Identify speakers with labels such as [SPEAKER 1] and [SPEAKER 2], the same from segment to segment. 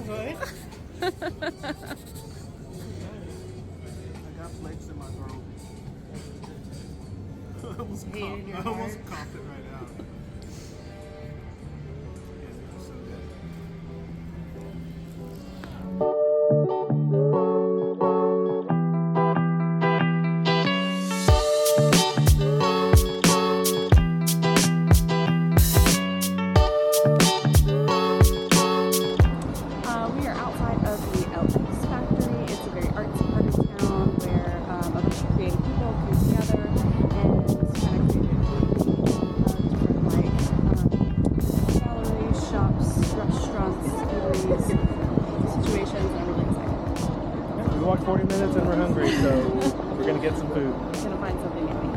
[SPEAKER 1] good. I got flakes in my throat. I almost coughed it right out. Yeah, they're so good.
[SPEAKER 2] We are outside of the Elevator factory. It's a very artsy part of town where a bunch of creative people come together and kind of create different galleries, shops, restaurants, eateries, situations. I'm really excited.
[SPEAKER 1] We walked 40 minutes and we're hungry, so we're gonna get some food.
[SPEAKER 2] I'm gonna find something yummy.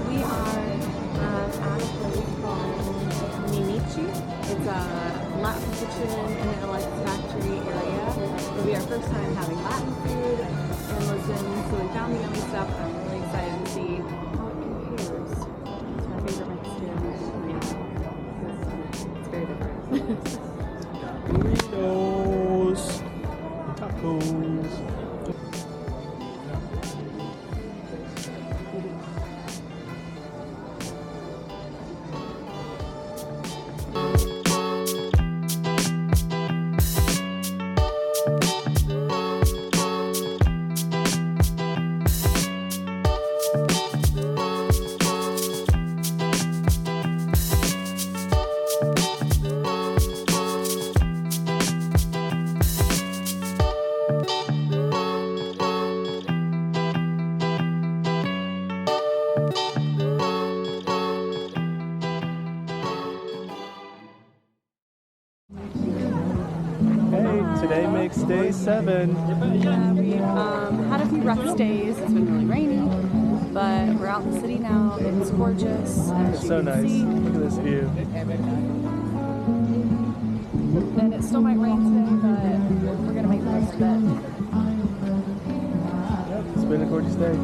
[SPEAKER 2] We are at a place called Nimiche. It's a Latin kitchen in the Elevator factory area. It'll be our first time having Latin food in Lisbon, so we found the yummy stuff. I'm really excited to see how it compares to my favorite Mexican meal. It's very different.
[SPEAKER 1] Burritos, tacos. Today makes day 7.
[SPEAKER 2] Yeah, we've had a few rough days. It's been really rainy, but we're out in the city now. It's gorgeous. As
[SPEAKER 1] It's
[SPEAKER 2] you
[SPEAKER 1] so
[SPEAKER 2] can
[SPEAKER 1] nice.
[SPEAKER 2] see.
[SPEAKER 1] Look at this view.
[SPEAKER 2] And it still might rain today, but we're gonna make the most of it.
[SPEAKER 1] Yep, it's been a gorgeous day.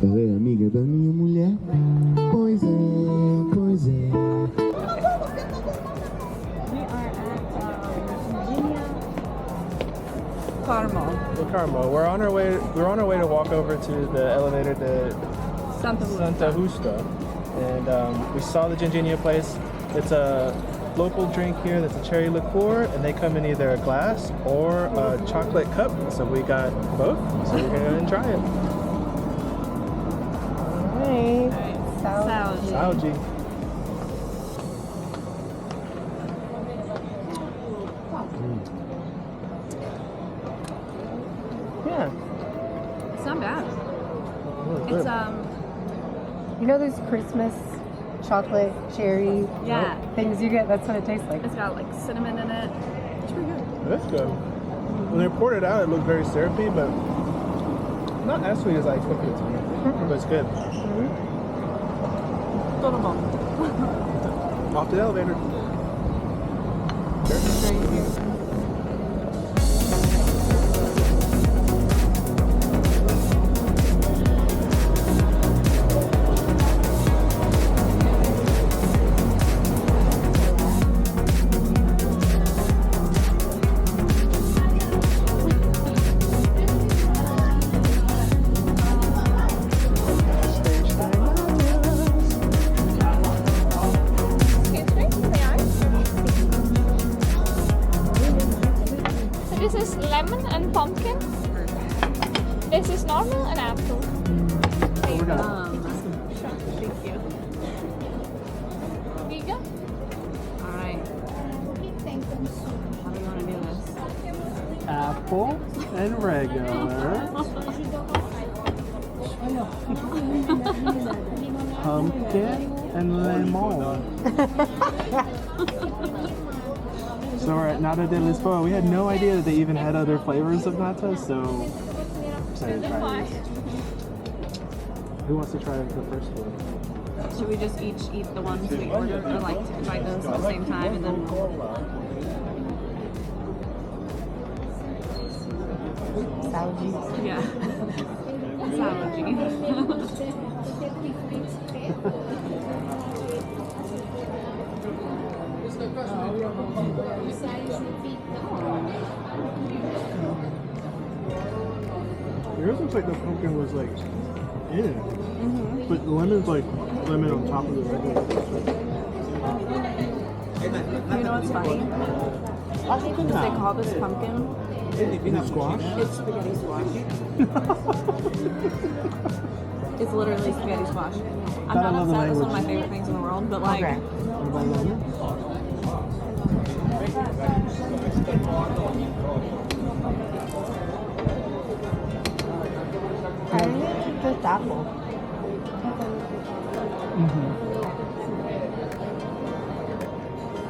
[SPEAKER 3] Ela é amiga da minha mulher. Pois é, pois é.
[SPEAKER 2] We are at Ginjinha Carmel.
[SPEAKER 1] The Carmel. We're on our way to walk over to the Elevator de Santa Justa, and we saw the Ginjinha place. It's a local drink here that's a cherry liqueur, and they come in either a glass or a chocolate cup. So we got both. So we're gonna go and try it. Algae. Yeah.
[SPEAKER 2] It's not bad.
[SPEAKER 1] Really
[SPEAKER 2] It's
[SPEAKER 1] good.
[SPEAKER 4] You know those Christmas chocolate cherry
[SPEAKER 2] Yeah.
[SPEAKER 4] things you get? That's what it tastes like.
[SPEAKER 2] It's got like cinnamon in it. It's pretty good.
[SPEAKER 1] That's good. When they poured it out, it looked very syrupy, but not as sweet as I expected it to be. But it's good. Off the elevator.
[SPEAKER 5] lemon and pumpkin. This is normal and apple.
[SPEAKER 1] Oh, we got
[SPEAKER 2] Thank you.
[SPEAKER 5] Vegan?
[SPEAKER 2] Alright. How do you want to do this?
[SPEAKER 1] apple and regular. Pumpkin and lemon. So we're at Nata de Lisbon. We had no idea that they even had other flavors of nata, so I'm excited to try this. Who wants to try the first one?
[SPEAKER 2] Should we just each eat the ones we ordered, or like try those at the same time and then?
[SPEAKER 4] Salad.
[SPEAKER 2] Yeah. Salad.
[SPEAKER 1] Yours looks like the pumpkin was like in it, but the lemon's like lemon on top of the regular.
[SPEAKER 2] You know what's funny? Because they call this pumpkin.
[SPEAKER 1] Is it squash?
[SPEAKER 2] It's spaghetti squash. It's literally spaghetti squash. I'm
[SPEAKER 1] Gotta
[SPEAKER 2] not
[SPEAKER 1] love the
[SPEAKER 2] upset. It's one of my
[SPEAKER 1] language.
[SPEAKER 2] favorite things in the world, but like,
[SPEAKER 4] Okay.
[SPEAKER 1] What about lemon?
[SPEAKER 4] I think just apple.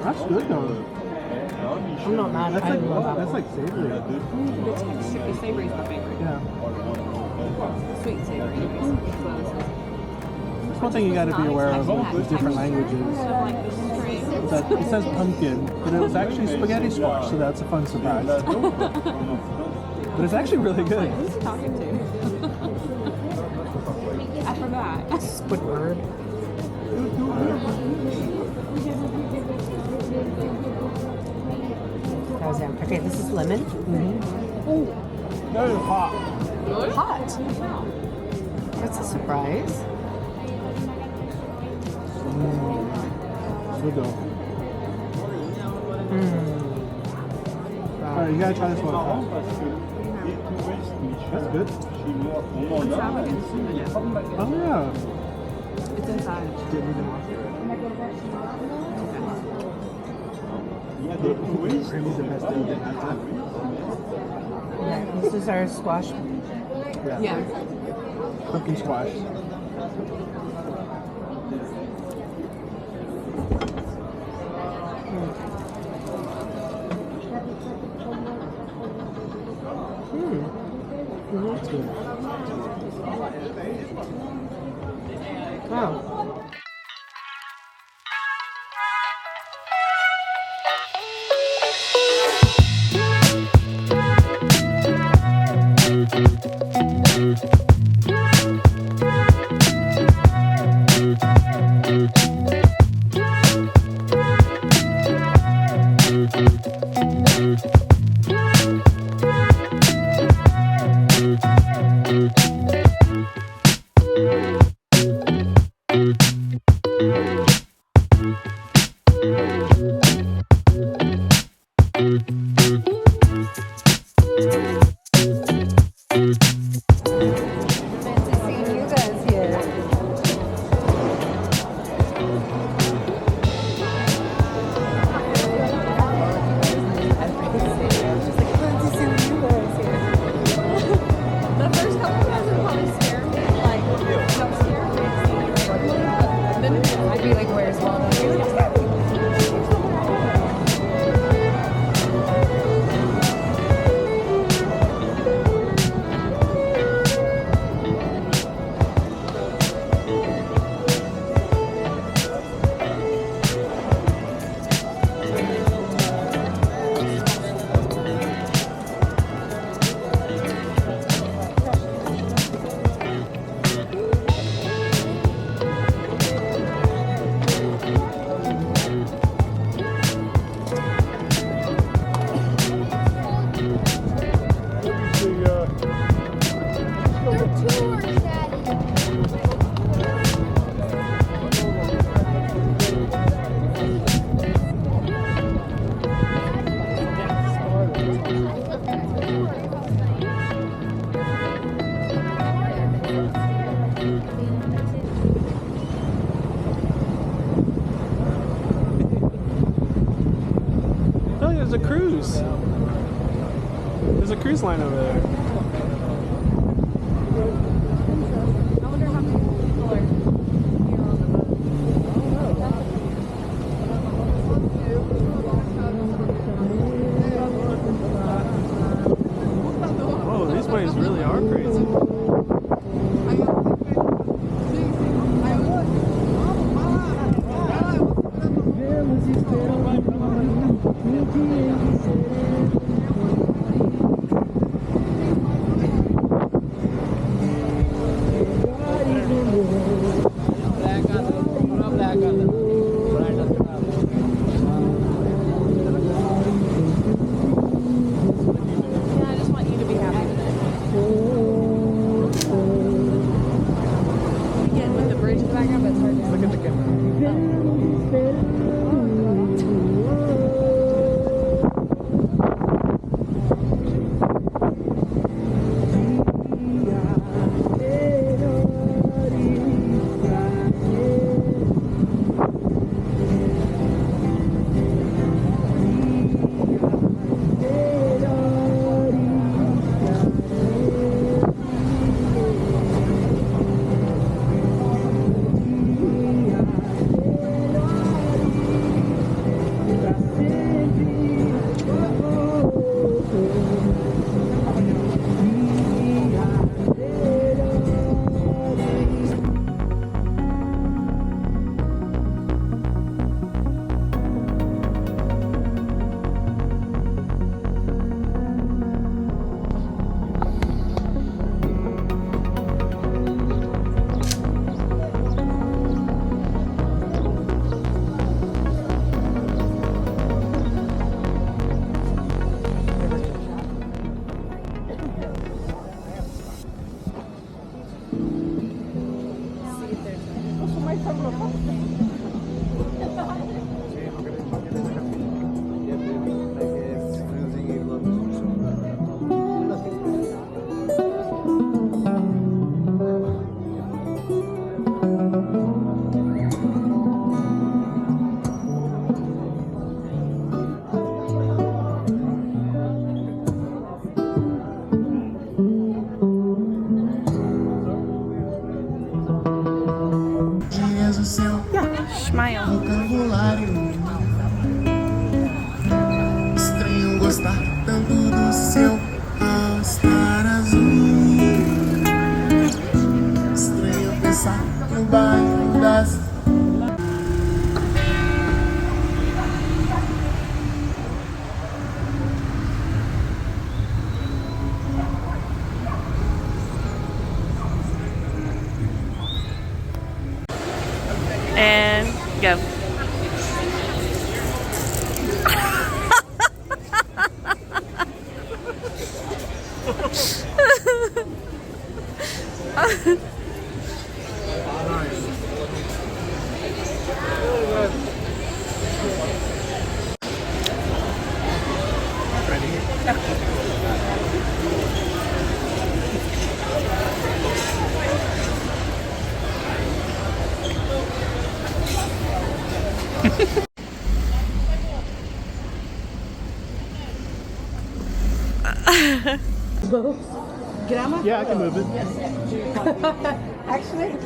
[SPEAKER 1] That's good though.
[SPEAKER 4] I'm not mad.
[SPEAKER 1] That's
[SPEAKER 4] I love
[SPEAKER 1] like,
[SPEAKER 4] apple.
[SPEAKER 1] that's like savory.
[SPEAKER 2] the texture, the savory is my favorite.
[SPEAKER 1] Yeah.
[SPEAKER 2] Sweet savory. Basically. That's what this is.
[SPEAKER 1] That's one thing you got to be aware of with different languages.
[SPEAKER 2] So like this string.
[SPEAKER 1] Is that it says pumpkin, but it was actually spaghetti squash, so that's a fun surprise. But it's actually really good.
[SPEAKER 2] Who's he talking to? I forgot.
[SPEAKER 4] Squidward. That was him. Okay, this is lemon.
[SPEAKER 1] That is hot.
[SPEAKER 4] Hot. That's a surprise.
[SPEAKER 1] Good though. Alright, you gotta try this one. That's good. Oh yeah.
[SPEAKER 2] It's inside.
[SPEAKER 1] Didn't even watch it. Creamy the pastel de nata.
[SPEAKER 4] This is our squash.
[SPEAKER 2] Yeah.
[SPEAKER 1] Pumpkin squash. That's good.
[SPEAKER 4] Wow.
[SPEAKER 1] look, there's a cruise. There's a cruise line over there.
[SPEAKER 2] I wonder how many people are here on the boat.
[SPEAKER 1] Oh, these waves really are crazy.
[SPEAKER 2] Yeah, I just want you to be happy with it. You get with the bridge in the background, but it's hard to
[SPEAKER 1] Look at the camera.
[SPEAKER 3] Dias o seu
[SPEAKER 2] Smile.
[SPEAKER 3] vocabulário. Estranho gostar tanto do seu rosto azul. Estranho pensar no bairro das.
[SPEAKER 2] And go.
[SPEAKER 1] Yeah, I can move it.
[SPEAKER 4] Actually,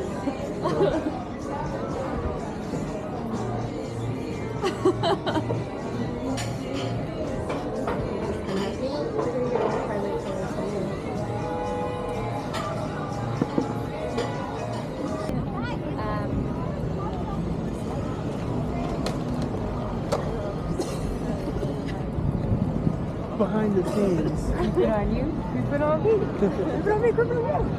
[SPEAKER 1] Behind the scenes.
[SPEAKER 4] creep it on you, creep it on me. Creep it on me, creep it on me.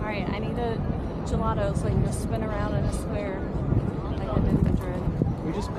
[SPEAKER 2] Alright, I need a gelato so I can just spin around in a square like I did in Madrid.
[SPEAKER 1] We just